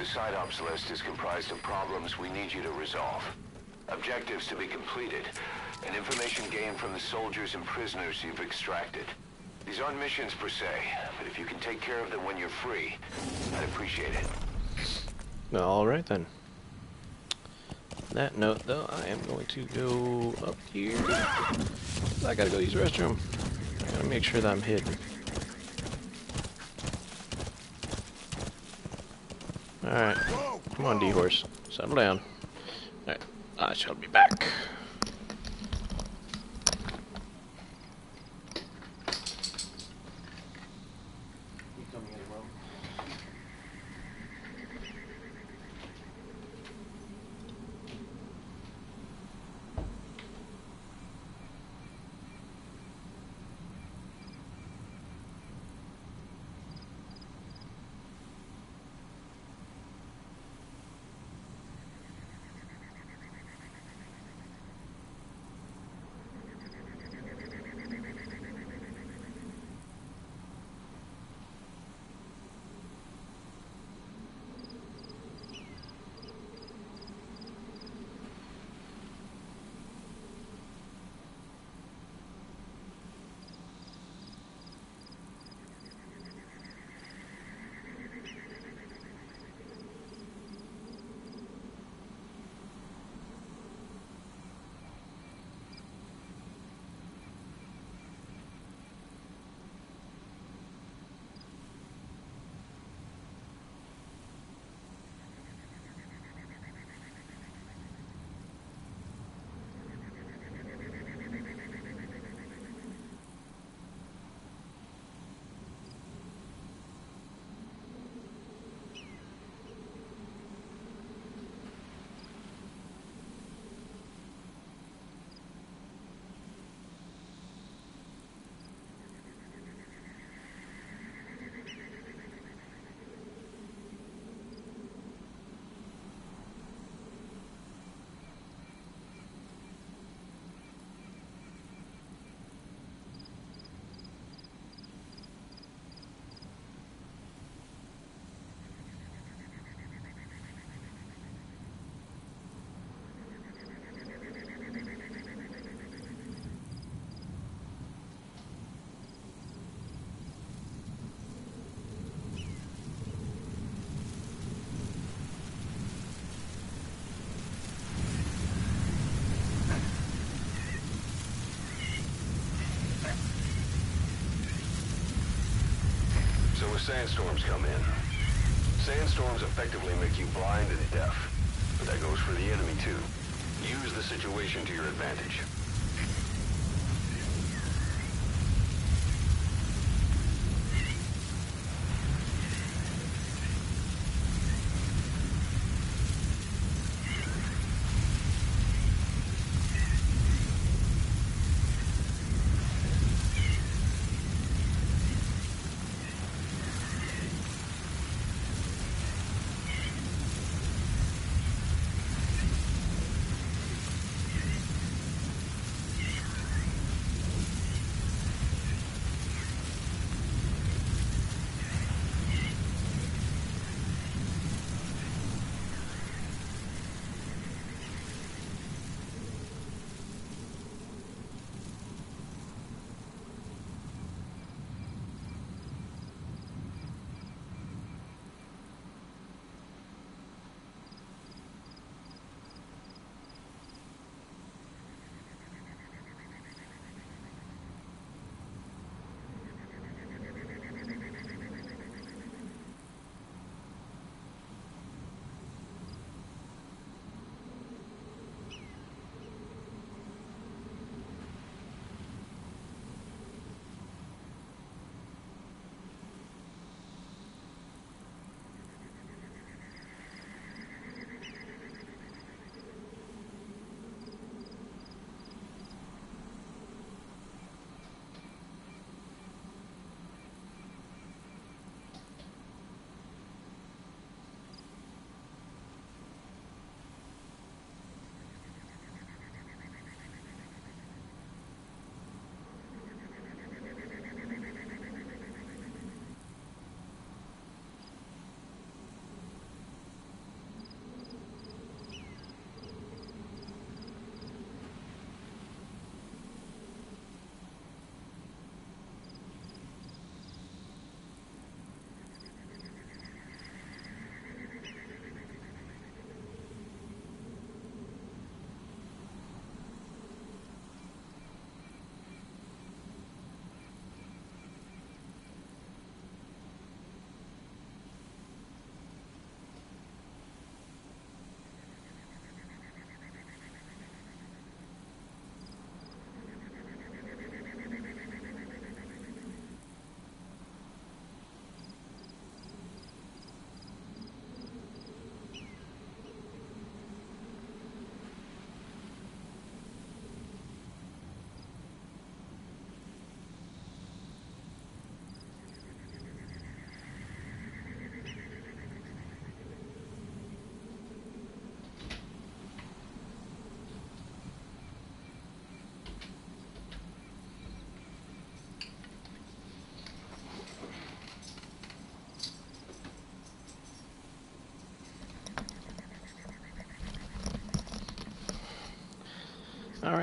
Side Ops list is comprised of problems we need you to resolve. Objectives to be completed, and information gained from the soldiers and prisoners you've extracted. These aren't missions per se, but if you can take care of them when you're free, I'd appreciate it. Alright then. On that note, though, I am going to go up here. I gotta go use the restroom. I gotta make sure that I'm hidden. Alright. Come on, D-Horse. Settle down. Alright. I shall be back. So when sandstorms come in, sandstorms effectively make you blind and deaf. But that goes for the enemy too. Use the situation to your advantage.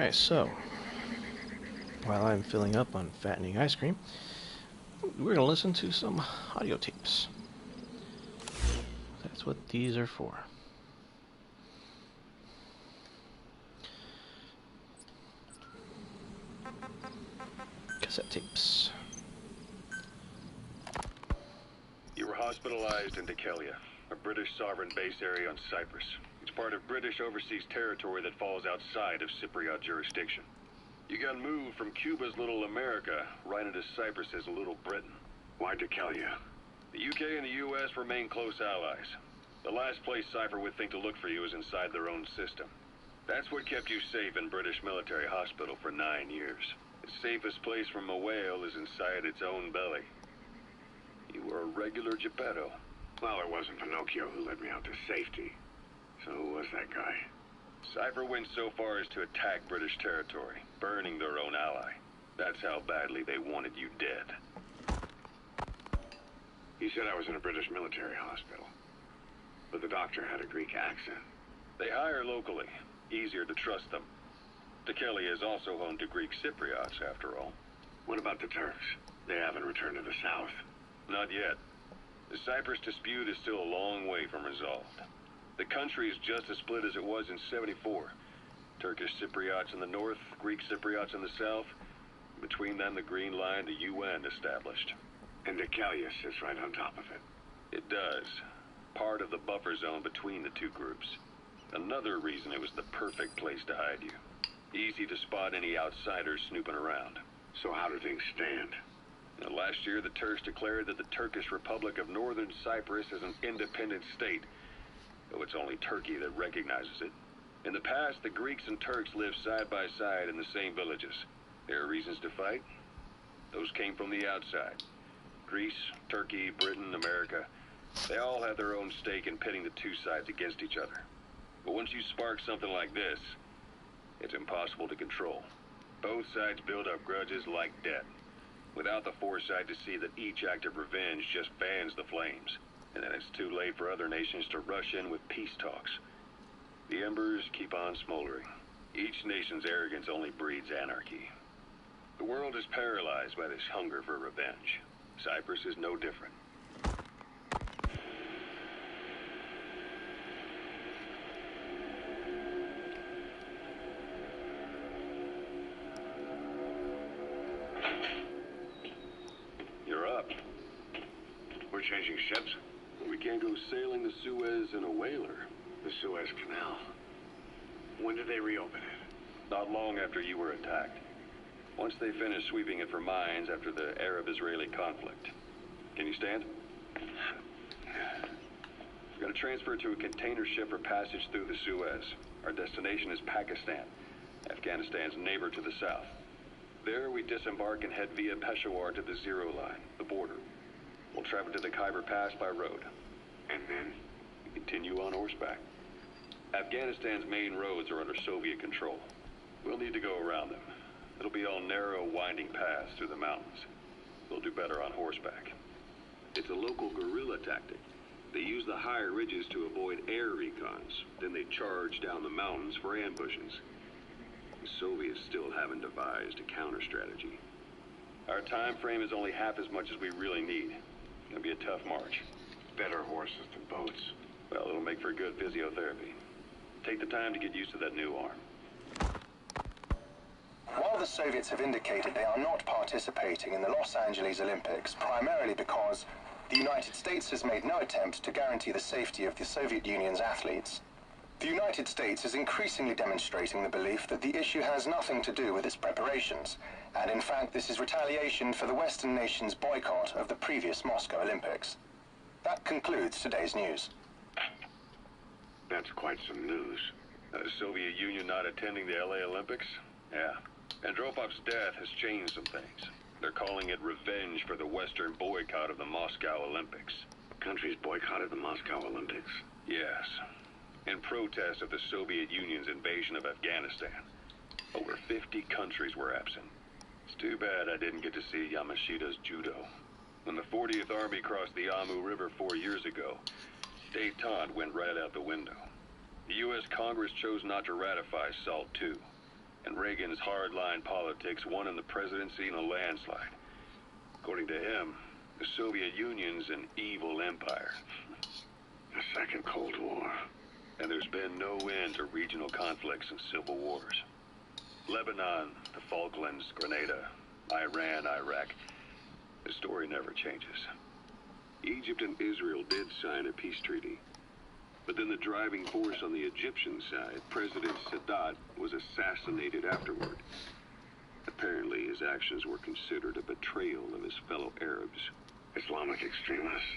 Alright, so while I'm filling up on fattening ice cream, we're going to listen to some audio tapes. That's what these are for. Cassette tapes. You were hospitalized in Dekelia, a British sovereign base area on Cyprus. It's part of British overseas territory that falls outside of Cypriot jurisdiction. You got moved from Cuba's Little America right into Cyprus's Little Britain. Why Dekelia? The UK and the US remain close allies. The last place Cypher would think to look for you is inside their own system. That's what kept you safe in British military hospital for 9 years. The safest place from a whale is inside its own belly. You were a regular Geppetto. Well, it wasn't Pinocchio who led me out to safety. So who was that guy? Cypher went so far as to attack British territory, burning their own ally. That's how badly they wanted you dead. He said I was in a British military hospital. But the doctor had a Greek accent. They hire locally. Easier to trust them. Dekelia is also home to Greek Cypriots, after all. What about the Turks? They haven't returned to the south. Not yet. The Cyprus dispute is still a long way from resolved. The country is just as split as it was in '74. Turkish Cypriots in the north, Greek Cypriots in the south. Between them, the Green Line, the UN established. And Dekelia sits right on top of it. It does. Part of the buffer zone between the two groups. Another reason it was the perfect place to hide you. Easy to spot any outsiders snooping around. So how do things stand? Now, last year, the Turks declared that the Turkish Republic of Northern Cyprus is an independent state, though it's only Turkey that recognizes it. In the past, the Greeks and Turks lived side by side in the same villages. There are reasons to fight. Those came from the outside. Greece, Turkey, Britain, America, they all have their own stake in pitting the two sides against each other. But once you spark something like this, it's impossible to control. Both sides build up grudges like debt, without the foresight to see that each act of revenge just fans the flames, and then it's too late for other nations to rush in with peace talks. The embers keep on smoldering. Each nation's arrogance only breeds anarchy. The world is paralyzed by this hunger for revenge. Cyprus is no different. You're up. We're changing ships? We can't go sailing the Suez in a whaler. The Suez Canal. When did they reopen it? Not long after you were attacked. Once they finished sweeping it for mines after the Arab-Israeli conflict. Can you stand? We're going to transfer to a container ship for passage through the Suez. Our destination is Pakistan, Afghanistan's neighbor to the south. There we disembark and head via Peshawar to the Zero Line, the border. We'll travel to the Khyber Pass by road. And then? We continue on horseback. Afghanistan's main roads are under Soviet control. We'll need to go around them. It'll be all narrow, winding paths through the mountains. We'll do better on horseback. It's a local guerrilla tactic. They use the higher ridges to avoid air recons. Then they charge down the mountains for ambushes. The Soviets still haven't devised a counter-strategy. Our time frame is only half as much as we really need. It's gonna be a tough march. Better horses than boats. Well, it'll make for good physiotherapy. Take the time to get used to that new arm. While the Soviets have indicated they are not participating in the Los Angeles Olympics, primarily because the United States has made no attempt to guarantee the safety of the Soviet Union's athletes, the United States is increasingly demonstrating the belief that the issue has nothing to do with its preparations, and in fact this is retaliation for the Western nations' boycott of the previous Moscow Olympics. That concludes today's news. That's quite some news. The Soviet Union not attending the LA Olympics? Yeah. Andropov's death has changed some things. They're calling it revenge for the Western boycott of the Moscow Olympics. Countries boycotted the Moscow Olympics? Yes. In protest of the Soviet Union's invasion of Afghanistan. Over 50 countries were absent. It's too bad I didn't get to see Yamashita's judo. When the 40th Army crossed the Amu River 4 years ago, détente went right out the window. The U.S. Congress chose not to ratify SALT II. and Reagan's hardline politics won him the presidency in a landslide. According to him, the Soviet Union's an evil empire. The Second Cold War. And there's been no end to regional conflicts and civil wars. Lebanon, the Falklands, Grenada, Iran, Iraq. The story never changes. Egypt and Israel did sign a peace treaty. But then the driving force on the Egyptian side, President Sadat, was assassinated afterward. Apparently, his actions were considered a betrayal of his fellow Arabs. Islamic extremists?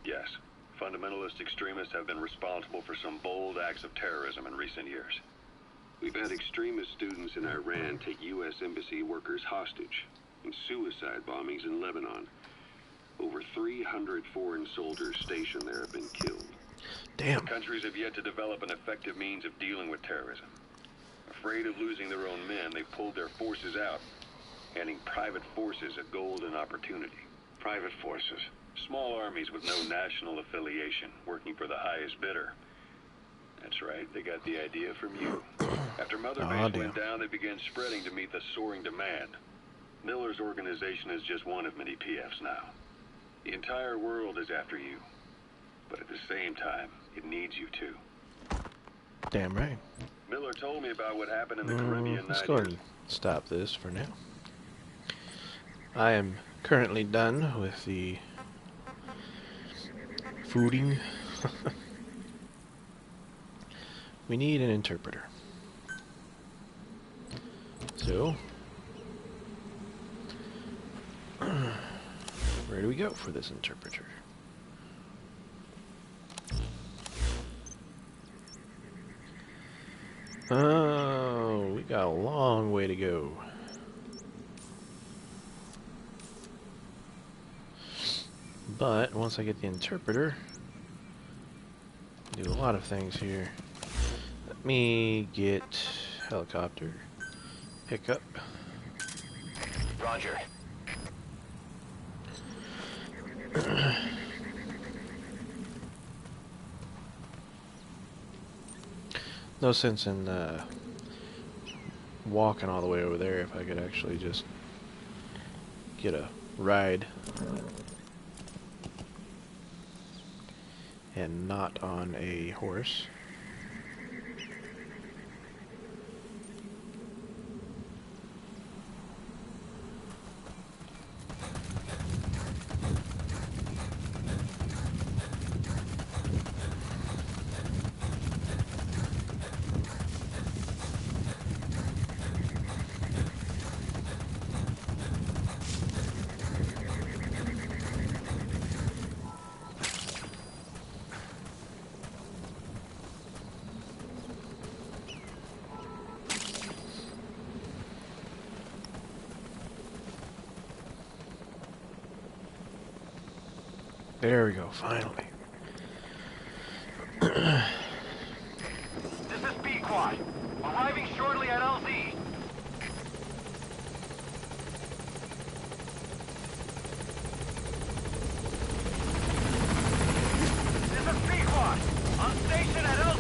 Yes, fundamentalist extremists have been responsible for some bold acts of terrorism in recent years. We've had extremist students in Iran take U.S. embassy workers hostage, and suicide bombings in Lebanon. Over 300 foreign soldiers stationed there have been killed. Damn. Countries have yet to develop an effective means of dealing with terrorism. Afraid of losing their own men, they've pulled their forces out, handing private forces a golden opportunity. Private forces? Small armies with no national affiliation, working for the highest bidder. That's right, they got the idea from you. After Mother Base went down, they began spreading to meet the soaring demand. Miller's organization is just one of many PFs now. The entire world is after you. But at the same time, it needs you too. Damn right. Miller told me about what happened in the Caribbean. Let's go ahead and stop this for now. I am currently done with the fooding. We need an interpreter. So, where do we go for this interpreter? Oh, we got a long way to go. But once I get the interpreter, I do a lot of things here. Let me get helicopter, pick up. Roger. No sense in walking all the way over there if I could actually just get a ride and not on a horse. There we go, finally. This is Pequod. Arriving shortly at LZ. This is Pequod. On station at LZ.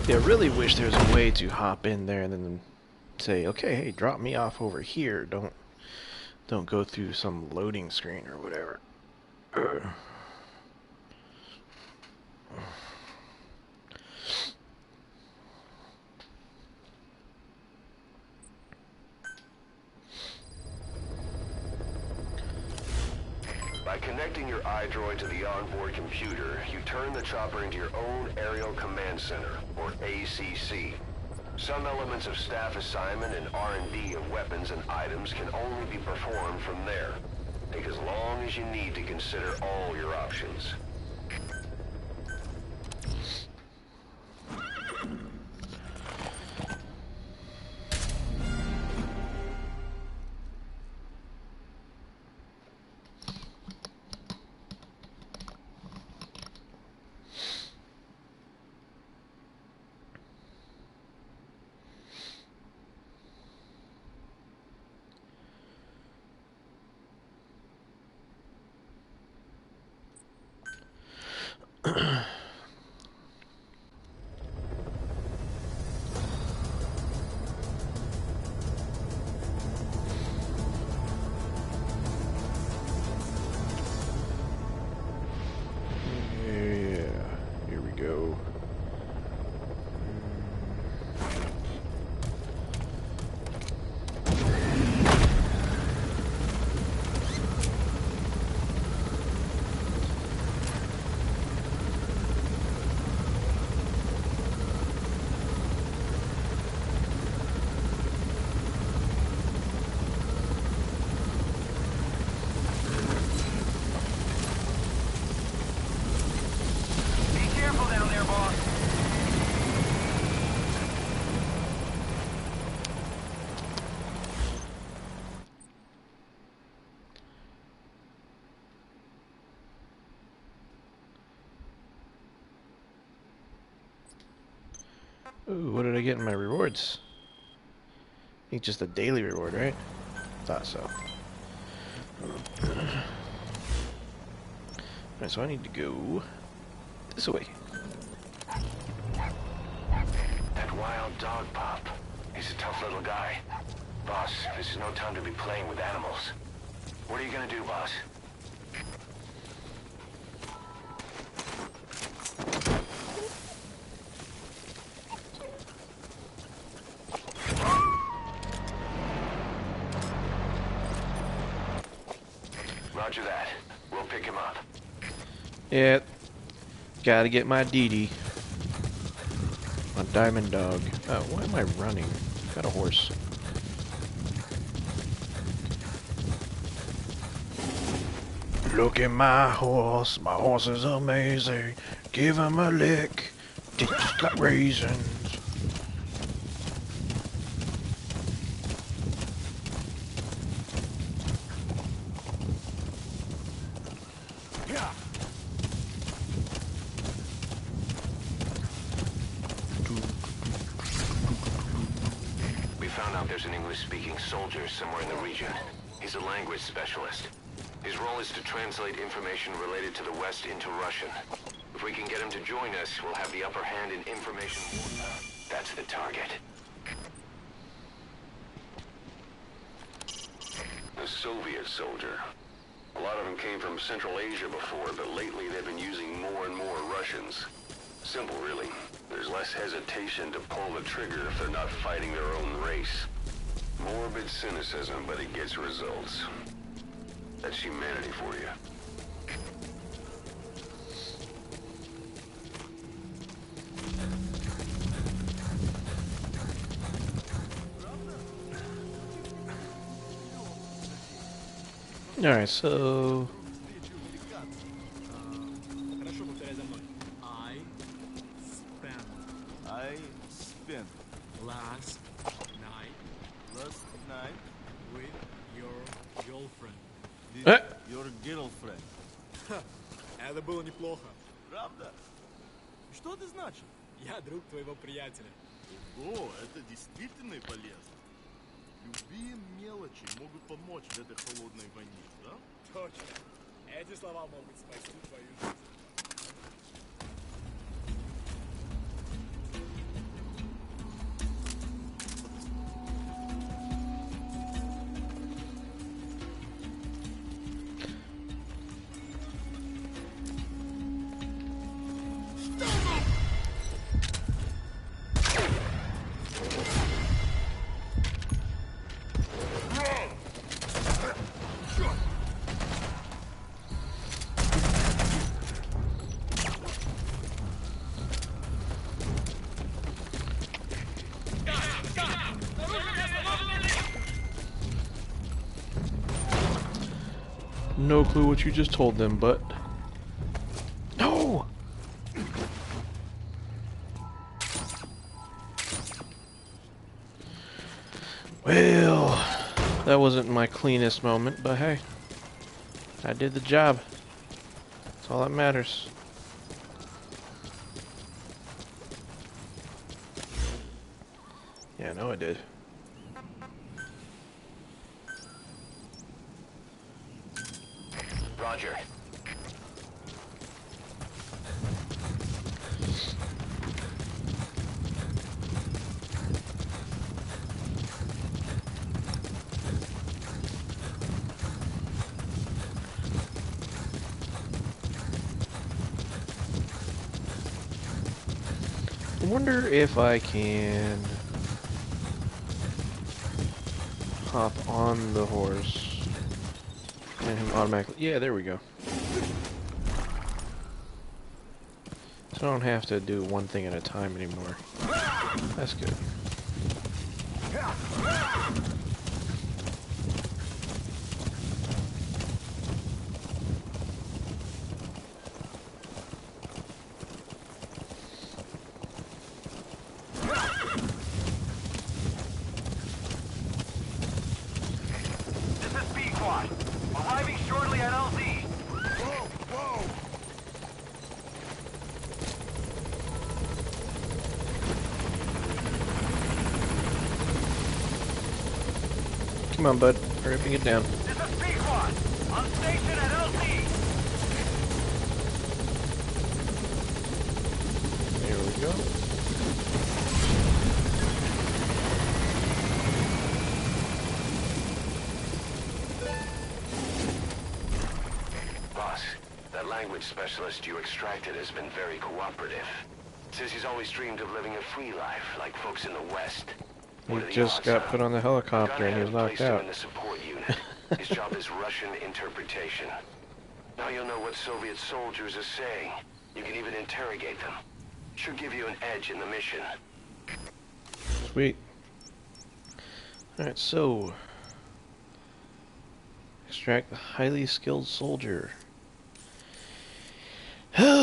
I really wish there was a way to hop in there and then say, okay, hey, drop me off over here. Don't go through some loading screen or whatever. By connecting your iDroid to the onboard computer, you turn the chopper into your own Aerial Command Center, or ACC. Some elements of staff assignment and R&D of weapons and items can only be performed from there. Take as long as you need to consider all your options. Ooh, what did I get in my rewards? I think just a daily reward, right? Thought so. Alright, so I need to go this way. That wild dog pup. He's a tough little guy. Boss, this is no time to be playing with animals. What are you gonna do, boss? Roger that. We'll pick him up. Yeah, gotta get my DD. My diamond dog. Oh, why am I running? Got a horse. Look at my horse. My horse is amazing. Give him a lick. Tastes like raisins. We found out there's an English-speaking soldier somewhere in the region. He's a language specialist. His role is to translate information related to the West into Russian. If we can get him to join us, we'll have the upper hand in information warfare. That's the target. A Soviet soldier. A lot of them came from Central Asia before, but lately they've been using more and more Russians. Simple, really. There's less hesitation to pull the trigger if they're not fighting their own race. Morbid cynicism, but it gets results. That's humanity for you. Alright, so... Хорошо, повторяй за мной. I spent last night with your girlfriend. Your girlfriend. Это было неплохо. Правда? Что это значит? Я друг твоего приятеля. Ого, это действительно полезно. Любые мелочи могут помочь в этой холодной войне, да? Точно. Эти слова могут спасти твою жизнь. No clue what you just told them, but... No! Well, that wasn't my cleanest moment, but hey, I did the job. That's all that matters. Yeah, I know I did. Roger. I wonder if I can hop on the horse and him automatically. Yeah, there we go. So I don't have to do one thing at a time anymore. That's good. This is B Squad. Arriving shortly at LZ. Come on, bud. Hurry up and get down. This is Pequod. On station at LT. There we go. Boss, that language specialist you extracted has been very cooperative. Says he's always dreamed of living a free life, like folks in the West. He What are the just odds, got huh? put on the helicopter and he was Gunhead knocked placed him out. in the support unit. His job is Russian interpretation. Now you'll know what Soviet soldiers are saying. You can even interrogate them. Should give you an edge in the mission. Sweet. Alright, so extract the highly skilled soldier.